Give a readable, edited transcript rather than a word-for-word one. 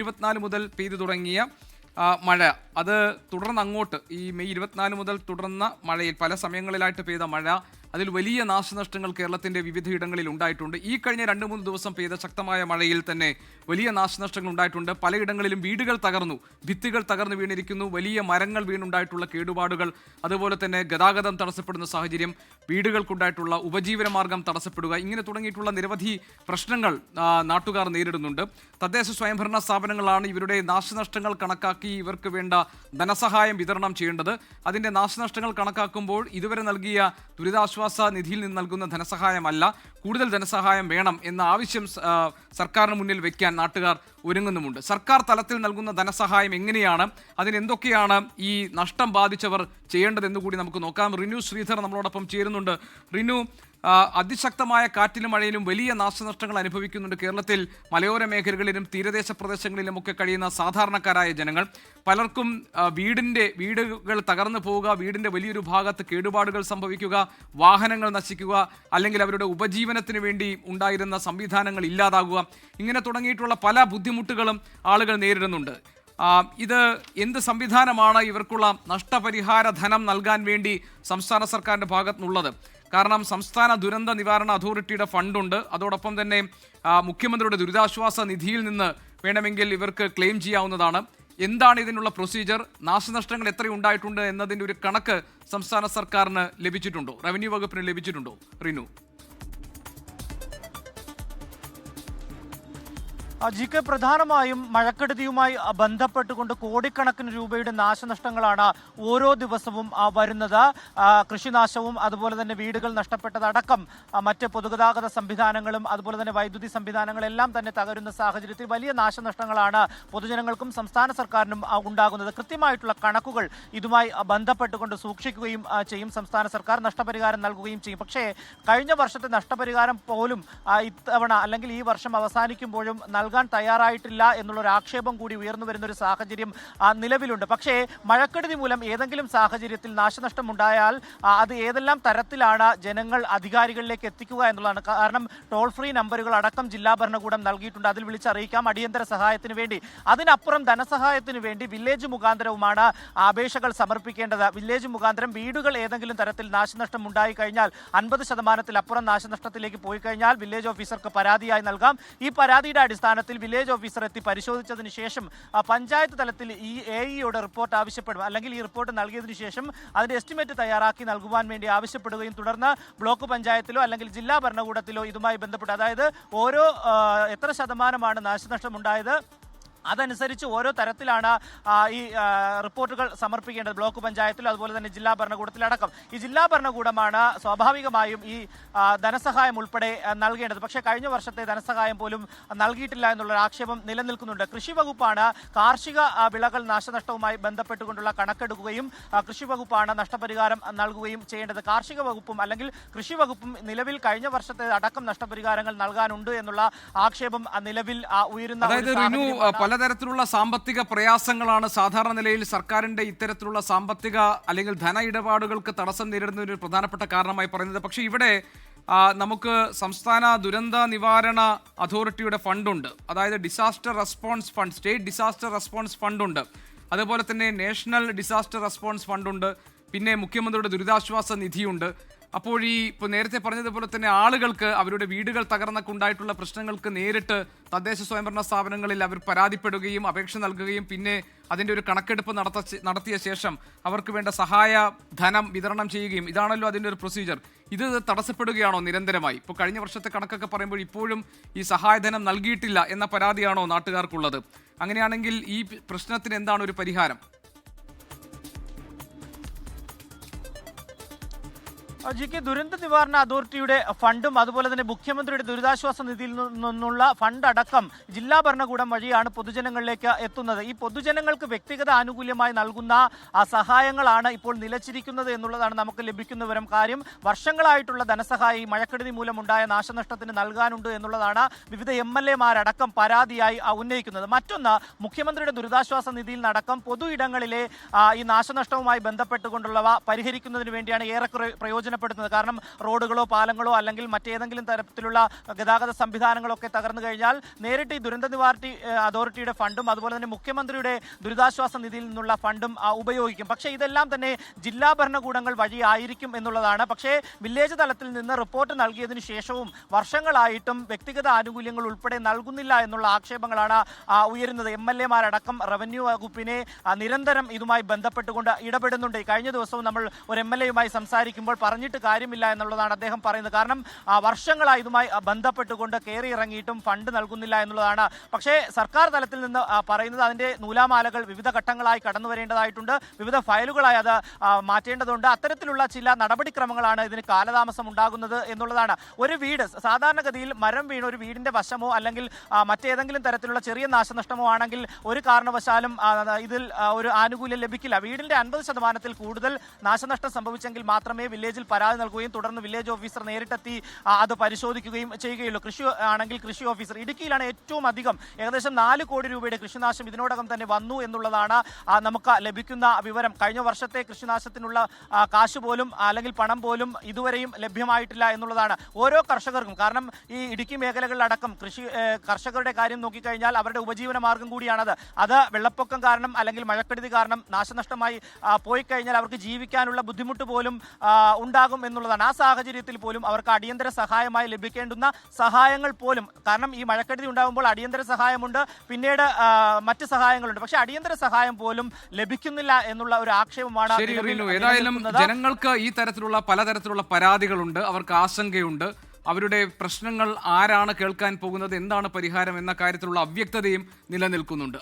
24 മുതൽ പെയ്തു തുടങ്ങിയ മഴ അത് തുടർന്ന് അങ്ങോട്ട് ഈ മെയ് 24 മുതൽ തുടർന്ന മഴയിൽ പല സമയങ്ങളിലായിട്ട് പെയ്ത മഴ അതിൽ വലിയ നാശനഷ്ടങ്ങൾ കേരളത്തിന്റെ വിവിധയിടങ്ങളിൽ ഉണ്ടായിട്ടുണ്ട്. ഈ കഴിഞ്ഞ 2-3 ദിവസം പെയ്ത ശക്തമായ മഴയിൽ തന്നെ വലിയ നാശനഷ്ടങ്ങൾ ഉണ്ടായിട്ടുണ്ട്. പലയിടങ്ങളിലും വീടുകൾ തകർന്നു, ഭിത്തികൾ തകർന്നു വീണിരിക്കുന്നു, വലിയ മരങ്ങൾ വീണുണ്ടായിട്ടുള്ള കേടുപാടുകൾ, അതുപോലെ തന്നെ ഗതാഗതം തടസ്സപ്പെടുന്ന സാഹചര്യം, വീടുകൾക്കുണ്ടായിട്ടുള്ള ഉപജീവനമാർഗം തടസ്സപ്പെടുക, ഇങ്ങനെ തുടങ്ങിയിട്ടുള്ള നിരവധി പ്രശ്നങ്ങൾ നാട്ടുകാർ നേരിടുന്നുണ്ട്. തദ്ദേശ സ്വയംഭരണ സ്ഥാപനങ്ങളാണ് ഇവരുടെ നാശനഷ്ടങ്ങൾ കണക്കാക്കി ഇവർക്ക് വേണ്ട ധനസഹായം വിതരണം ചെയ്യേണ്ടത്. അതിന്റെ നാശനഷ്ടങ്ങൾ കണക്കാക്കുമ്പോൾ ഇതുവരെ നൽകിയ ദുരിതാശ്വാസ നിധിയിൽ നിന്ന് നൽകുന്ന ധനസഹായമല്ല, കൂടുതൽ ധനസഹായം വേണം എന്ന ആവശ്യം സർക്കാരിന് മുന്നിൽ വെക്കാൻ നാട്ടുകാർ ഒരുങ്ങുന്നുമുണ്ട്. സർക്കാർ തലത്തിൽ നൽകുന്ന ധനസഹായം എങ്ങനെയാണ്, അതിനെന്തൊക്കെയാണ് ഈ നഷ്ടം ബാധിച്ചവർ ചെയ്യേണ്ടതെന്ന് കൂടി നമുക്ക് നോക്കാം. റിനു ശ്രീധർ നമ്മളോടൊപ്പം ചേരുന്നുണ്ട്. റിനു, അതിശക്തമായ കാറ്റിലും മഴയിലും വലിയ നാശനഷ്ടങ്ങൾ അനുഭവിക്കുന്നുണ്ട് കേരളത്തിൽ. മലയോര മേഖലകളിലും തീരദേശ പ്രദേശങ്ങളിലുമൊക്കെ കഴിയുന്ന സാധാരണക്കാരായ ജനങ്ങൾ. പലർക്കും വീടുകൾ തകർന്നു പോവുക, വീടിൻ്റെ വലിയൊരു ഭാഗത്ത് കേടുപാടുകൾ സംഭവിക്കുക, വാഹനങ്ങൾ നശിക്കുക, അല്ലെങ്കിൽ അവരുടെ ഉപജീവനത്തിന് വേണ്ടി ഉണ്ടായിരുന്ന സംവിധാനങ്ങൾ ഇല്ലാതാകുക, ഇങ്ങനെ തുടങ്ങിയിട്ടുള്ള പല ബുദ്ധിമുട്ടുകളും ആളുകൾ നേരിടുന്നുണ്ട്. ഇത് എന്ത് സംവിധാനമാണ് ഇവർക്കുള്ള നഷ്ടപരിഹാര ധനം നൽകാൻ വേണ്ടി സംസ്ഥാന സർക്കാരിൻ്റെ ഭാഗത്തുനിന്നുള്ളത്? കാരണം സംസ്ഥാന ദുരന്ത നിവാരണ അതോറിറ്റിയുടെ ഫണ്ടുണ്ട്, അതോടൊപ്പം തന്നെ മുഖ്യമന്ത്രിയുടെ ദുരിതാശ്വാസ നിധിയിൽ നിന്ന് വേണമെങ്കിൽ ഇവർക്ക് ക്ലെയിം ചെയ്യാവുന്നതാണ്. എന്താണ് ഇതിനുള്ള പ്രൊസീജിയർ? നാശനഷ്ടങ്ങൾ എത്രയുണ്ടായിട്ടുണ്ട് എന്നതിൻ്റെ ഒരു കണക്ക് സംസ്ഥാന സർക്കാരിന് ലഭിച്ചിട്ടുണ്ടോ, റവന്യൂ വകുപ്പിന് ലഭിച്ചിട്ടുണ്ടോ റിനു? ജി.കെ, പ്രധാനമായും മഴക്കെടുതിയുമായി ബന്ധപ്പെട്ടുകൊണ്ട് കോടിക്കണക്കിന് രൂപയുടെ നാശനഷ്ടങ്ങളാണ് ഓരോ ദിവസവും വരുന്നത്. കൃഷിനാശവും അതുപോലെ തന്നെ വീടുകൾ നഷ്ടപ്പെട്ടതടക്കം മറ്റ് പൊതുഗതാഗത സംവിധാനങ്ങളും അതുപോലെ തന്നെ വൈദ്യുതി സംവിധാനങ്ങളെല്ലാം തന്നെ തകരുന്ന സാഹചര്യത്തിൽ വലിയ നാശനഷ്ടങ്ങളാണ് പൊതുജനങ്ങൾക്കും സംസ്ഥാന സർക്കാരിനും ഉണ്ടാകുന്നത്. കൃത്യമായിട്ടുള്ള കണക്കുകൾ ഇതുമായി ബന്ധപ്പെട്ടുകൊണ്ട് സൂക്ഷിക്കുകയും ചെയ്യും സംസ്ഥാന സർക്കാർ, നഷ്ടപരിഹാരം നൽകുകയും ചെയ്യും. പക്ഷേ കഴിഞ്ഞ വർഷത്തെ നഷ്ടപരിഹാരം പോലും ഇത്തവണ അല്ലെങ്കിൽ ഈ വർഷം അവസാനിക്കുമ്പോഴും നൽകാൻ തയ്യാറായിട്ടില്ല എന്നുള്ളൊരു ആക്ഷേപം കൂടി ഉയർന്നു വരുന്നൊരു സാഹചര്യം നിലവിലുണ്ട്. പക്ഷേ മഴക്കെടുതി മൂലം ഏതെങ്കിലും സാഹചര്യത്തിൽ നാശനഷ്ടം ഉണ്ടായാൽ അത് ഏതെല്ലാം തരത്തിലാണ് ജനങ്ങൾ അധികാരികളിലേക്ക് എത്തിക്കുക എന്നുള്ളതാണ്. കാരണം ടോൾ ഫ്രീ നമ്പറുകൾ അടക്കം ജില്ലാ ഭരണകൂടം നൽകിയിട്ടുണ്ട്, അതിൽ വിളിച്ചറിയിക്കാം അടിയന്തര സഹായത്തിന് വേണ്ടി. അതിനപ്പുറം ധനസഹായത്തിന് വേണ്ടി വില്ലേജ് മുഖാന്തരവുമാണ് അപേക്ഷകൾ സമർപ്പിക്കേണ്ടത്. വില്ലേജ് മുഖാന്തരം വീടുകൾ ഏതെങ്കിലും തരത്തിൽ നാശനഷ്ടം ഉണ്ടായി കഴിഞ്ഞാൽ 50% നാശനഷ്ടത്തിലേക്ക് പോയി കഴിഞ്ഞാൽ വില്ലേജ് ഓഫീസർക്ക് പരാതിയായി നൽകാം. ഈ പരാതിയുടെ അടിസ്ഥാനത്തിൽ വില്ലേജ് ഓഫീസർ എത്തി പരിശോധിച്ചതിന് ശേഷം പഞ്ചായത്ത് തലത്തിൽ ഈ AEയോട് റിപ്പോർട്ട് ആവശ്യപ്പെടും, അല്ലെങ്കിൽ ഈ റിപ്പോർട്ട് നൽകിയതിനു ശേഷം അതിന്റെ എസ്റ്റിമേറ്റ് തയ്യാറാക്കി നൽകുവാൻ വേണ്ടി ആവശ്യപ്പെടുകയും തുടർന്ന് ബ്ലോക്ക് പഞ്ചായത്തിലോ അല്ലെങ്കിൽ ജില്ലാ ഭരണകൂടത്തിലോ ഇതുമായി ബന്ധപ്പെട്ട്, അതായത് ഓരോ എത്ര ശതമാനമാണ് നാശനഷ്ടം ഉണ്ടായത് അതനുസരിച്ച് ഓരോ തരത്തിലാണ് ഈ റിപ്പോർട്ടുകൾ സമർപ്പിക്കേണ്ടത്, ബ്ലോക്ക് പഞ്ചായത്തിലും അതുപോലെ തന്നെ ജില്ലാ ഭരണകൂടത്തിലടക്കം. ഈ ജില്ലാ ഭരണകൂടമാണ് സ്വാഭാവികമായും ഈ ധനസഹായം ഉൾപ്പെടെ നൽകേണ്ടത്. പക്ഷേ കഴിഞ്ഞ വർഷത്തെ ധനസഹായം പോലും നൽകിയിട്ടില്ല എന്നുള്ളൊരു ആക്ഷേപം നിലനിൽക്കുന്നുണ്ട്. കൃഷി വകുപ്പാണ് കാർഷിക വിളകൾ നാശനഷ്ടവുമായി ബന്ധപ്പെട്ടുകൊണ്ടുള്ള കണക്കെടുക്കുകയും കൃഷി വകുപ്പാണ് നഷ്ടപരിഹാരം നൽകുകയും ചെയ്യേണ്ടത്. കാർഷിക വകുപ്പും അല്ലെങ്കിൽ കൃഷി വകുപ്പും നിലവിൽ കഴിഞ്ഞ വർഷത്തെ അടക്കം നഷ്ടപരിഹാരങ്ങൾ നൽകാനുണ്ട് എന്നുള്ള ആക്ഷേപം നിലവിൽ ഉയരുന്ന പലതരത്തിലുള്ള സാമ്പത്തിക പ്രയാസങ്ങളാണ് സാധാരണ നിലയിൽ സർക്കാരിന്റെ ഇത്തരത്തിലുള്ള സാമ്പത്തിക അല്ലെങ്കിൽ ധന ഇടപാടുകൾക്ക് തടസ്സം നേരിടുന്ന ഒരു പ്രധാനപ്പെട്ട കാരണമായി പറയുന്നത്. പക്ഷേ ഇവിടെ നമുക്ക് സംസ്ഥാന ദുരന്ത നിവാരണ അതോറിറ്റിയുടെ ഫണ്ടുണ്ട്, അതായത് disaster response fund, state disaster response ഫണ്ടുണ്ട്, അതുപോലെ തന്നെ നാഷണൽ ഡിസാസ്റ്റർ റെസ്പോൺസ് ഫണ്ടുണ്ട്, പിന്നെ മുഖ്യമന്ത്രിയുടെ ദുരിതാശ്വാസ നിധിയുണ്ട്. അപ്പോൾ ഇപ്പോൾ നേരത്തെ പറഞ്ഞതുപോലെ തന്നെ ആളുകൾക്ക് അവരുടെ വീടുകൾ തകർന്നൊക്കെ ഉണ്ടായിട്ടുള്ള പ്രശ്നങ്ങൾക്ക് നേരിട്ട് തദ്ദേശ സ്വയംഭരണ സ്ഥാപനങ്ങളിൽ അവർ പരാതിപ്പെടുകയും അപേക്ഷ നൽകുകയും പിന്നെ അതിൻ്റെ ഒരു കണക്കെടുപ്പ് നടത്തിയ ശേഷം അവർക്ക് വേണ്ട സഹായ ധനം വിതരണം ചെയ്യുകയും, ഇതാണല്ലോ അതിൻ്റെ ഒരു പ്രൊസീജിയർ. ഇത് തടസ്സപ്പെടുകയാണോ നിരന്തരമായി? ഇപ്പോൾ കഴിഞ്ഞ വർഷത്തെ കണക്കൊക്കെ പറയുമ്പോൾ ഇപ്പോഴും ഈ സഹായധനം നൽകിയിട്ടില്ല എന്ന പരാതിയാണോ നാട്ടുകാർക്കുള്ളത്? അങ്ങനെയാണെങ്കിൽ ഈ പ്രശ്നത്തിന് എന്താണ് ഒരു പരിഹാരം? ജി.കെ, ദുരന്ത നിവാരണ അതോറിറ്റിയുടെ ഫണ്ടും അതുപോലെ തന്നെ മുഖ്യമന്ത്രിയുടെ ദുരിതാശ്വാസ നിധിയിൽ നിന്നുള്ള ഫണ്ട് അടക്കം ജില്ലാ ഭരണകൂടം വഴിയാണ് പൊതുജനങ്ങളിലേക്ക് എത്തുന്നത്. ഈ പൊതുജനങ്ങൾക്ക് വ്യക്തിഗത ആനുകൂല്യമായി നൽകുന്ന സഹായങ്ങളാണ് ഇപ്പോൾ നിലച്ചിരിക്കുന്നത് എന്നുള്ളതാണ് നമുക്ക് ലഭിക്കുന്ന വിവരം. കാര്യം വർഷങ്ങളായിട്ടുള്ള ധനസഹായം ഈ മഴക്കെടുതി മൂലമുണ്ടായ നാശനഷ്ടത്തിന് നൽകാനുണ്ട് എന്നുള്ളതാണ് വിവിധ MLA-മാരടക്കം പരാതിയായി ഉന്നയിക്കുന്നത്. മറ്റൊന്ന്, മുഖ്യമന്ത്രിയുടെ ദുരിതാശ്വാസ നിധിയിൽ നിന്നടക്കം പൊതു ഇടങ്ങളിലെ ഈ നാശനഷ്ടവുമായി ബന്ധപ്പെട്ടുകൊണ്ടുള്ളവ പരിഹരിക്കുന്നതിന് വേണ്ടിയാണ് ഏറെ പ്രയോജനം പ്രയോജനപ്പെടുത്തുന്നത്. കാരണം റോഡുകളോ പാലങ്ങളോ അല്ലെങ്കിൽ മറ്റേതെങ്കിലും തരത്തിലുള്ള ഗതാഗത സംവിധാനങ്ങളൊക്കെ തകർന്നു കഴിഞ്ഞാൽ നേരിട്ട് ഈ ദുരന്ത നിവാരണ അതോറിറ്റിയുടെ ഫണ്ടും അതുപോലെ തന്നെ മുഖ്യമന്ത്രിയുടെ ദുരിതാശ്വാസ നിധിയിൽ നിന്നുള്ള ഫണ്ടും ഉപയോഗിക്കും. പക്ഷേ ഇതെല്ലാം തന്നെ ജില്ലാ ഭരണകൂടങ്ങൾ വഴിയായിരിക്കും എന്നുള്ളതാണ്. പക്ഷേ വില്ലേജ് തലത്തിൽ നിന്ന് റിപ്പോർട്ട് നൽകിയതിനു ശേഷവും വർഷങ്ങളായിട്ടും വ്യക്തിഗത ആനുകൂല്യങ്ങൾ ഉൾപ്പെടെ നൽകുന്നില്ല എന്നുള്ള ആക്ഷേപങ്ങളാണ് ഉയരുന്നത്. MLA-മാരടക്കം റവന്യൂ വകുപ്പിനെ നിരന്തരം ഇതുമായി ബന്ധപ്പെട്ടുകൊണ്ട് ഇടപെടുന്നുണ്ട്. കഴിഞ്ഞ ദിവസവും നമ്മൾ ഒരു MLA-യുമായി സംസാരിക്കുമ്പോൾ പറഞ്ഞിട്ട് കാര്യമില്ല എന്നുള്ളതാണ് അദ്ദേഹം പറയുന്നത്. കാരണം വർഷങ്ങളായി ഇതുമായി ബന്ധപ്പെട്ടുകൊണ്ട് കയറി ഇറങ്ങിയിട്ടും ഫണ്ട് നൽകുന്നില്ല എന്നുള്ളതാണ്. പക്ഷേ സർക്കാർ തലത്തിൽ നിന്ന് പറയുന്നത് അതിൻ്റെ നൂലാമാലകൾ വിവിധ ഘട്ടങ്ങളായി കടന്നു വരേണ്ടതായിട്ടുണ്ട്, വിവിധ ഫയലുകളായി അത് മാറ്റേണ്ടതുണ്ട്. അത്തരത്തിലുള്ള ചില നടപടിക്രമങ്ങളാണ് ഇതിന് കാലതാമസം ഉണ്ടാകുന്നത് എന്നുള്ളതാണ്. ഒരു വീട് സാധാരണഗതിയിൽ മരം വീണ് ഒരു വീടിന്റെ വശമോ അല്ലെങ്കിൽ മറ്റേതെങ്കിലും തരത്തിലുള്ള ചെറിയ നാശനഷ്ടമോ ആണെങ്കിൽ ഒരു കാരണവശാലും ഇതിൽ ഒരു ആനുകൂല്യം ലഭിക്കില്ല. വീടിന്റെ 50% കൂടുതൽ നാശനഷ്ടം സംഭവിച്ചെങ്കിൽ മാത്രമേ വില്ലേജിൽ പരാതി നൽകുകയും തുടർന്ന് വില്ലേജ് ഓഫീസർ നേരിട്ടെത്തി അത് പരിശോധിക്കുകയും ചെയ്യുകയുള്ളൂ. കൃഷി ആണെങ്കിൽ കൃഷി ഓഫീസർ. ഇടുക്കിയിലാണ് ഏറ്റവും അധികം, ഏകദേശം 4 കോടി രൂപയുടെ കൃഷിനാശം ഇതിനോടകം തന്നെ വന്നു എന്നുള്ളതാണ് നമുക്ക് ലഭിക്കുന്ന വിവരം. കഴിഞ്ഞ വർഷത്തെ കൃഷിനാശത്തിനുള്ള കാശ് പോലും അല്ലെങ്കിൽ പണം പോലും ഇതുവരെയും ലഭ്യമായിട്ടില്ല എന്നുള്ളതാണ്. ഓരോ കർഷകർക്കും, കാരണം ഈ ഇടുക്കി മേഖലകളിലടക്കം കർഷകരുടെ കാര്യം നോക്കിക്കഴിഞ്ഞാൽ അവരുടെ ഉപജീവന മാർഗം കൂടിയാണത്. അത് വെള്ളപ്പൊക്കം കാരണം അല്ലെങ്കിൽ മഴക്കെടുതി കാരണം നാശനഷ്ടമായി പോയി കഴിഞ്ഞാൽ അവർക്ക് ജീവിക്കാനുള്ള ബുദ്ധിമുട്ട് പോലും ഉണ്ടാകും എന്നുള്ളതാണ്. ആ സാഹചര്യത്തിൽ പോലും അവർക്ക് അടിയന്തര സഹായമായി ലഭിക്കേണ്ടുന്ന സഹായങ്ങൾ പോലും, കാരണം ഈ മഴക്കെടുതി ഉണ്ടാകുമ്പോൾ അടിയന്തര സഹായമുണ്ട്, പിന്നീട് മറ്റ് സഹായങ്ങളുണ്ട്, പക്ഷേ അടിയന്തര സഹായം പോലും ലഭിക്കുന്നില്ല എന്നുള്ള ഒരു ആക്ഷേപമാണ്. ഏതായാലും ജനങ്ങൾക്ക് ഈ തരത്തിലുള്ള പലതരത്തിലുള്ള പരാതികളുണ്ട്, അവർക്ക് ആശങ്കയുണ്ട്. അവരുടെ പ്രശ്നങ്ങൾ ആരാണ് കേൾക്കാൻ പോകുന്നത്, എന്താണ് പരിഹാരം എന്ന കാര്യത്തിലുള്ള അവ്യക്തതയും നിലനിൽക്കുന്നുണ്ട്.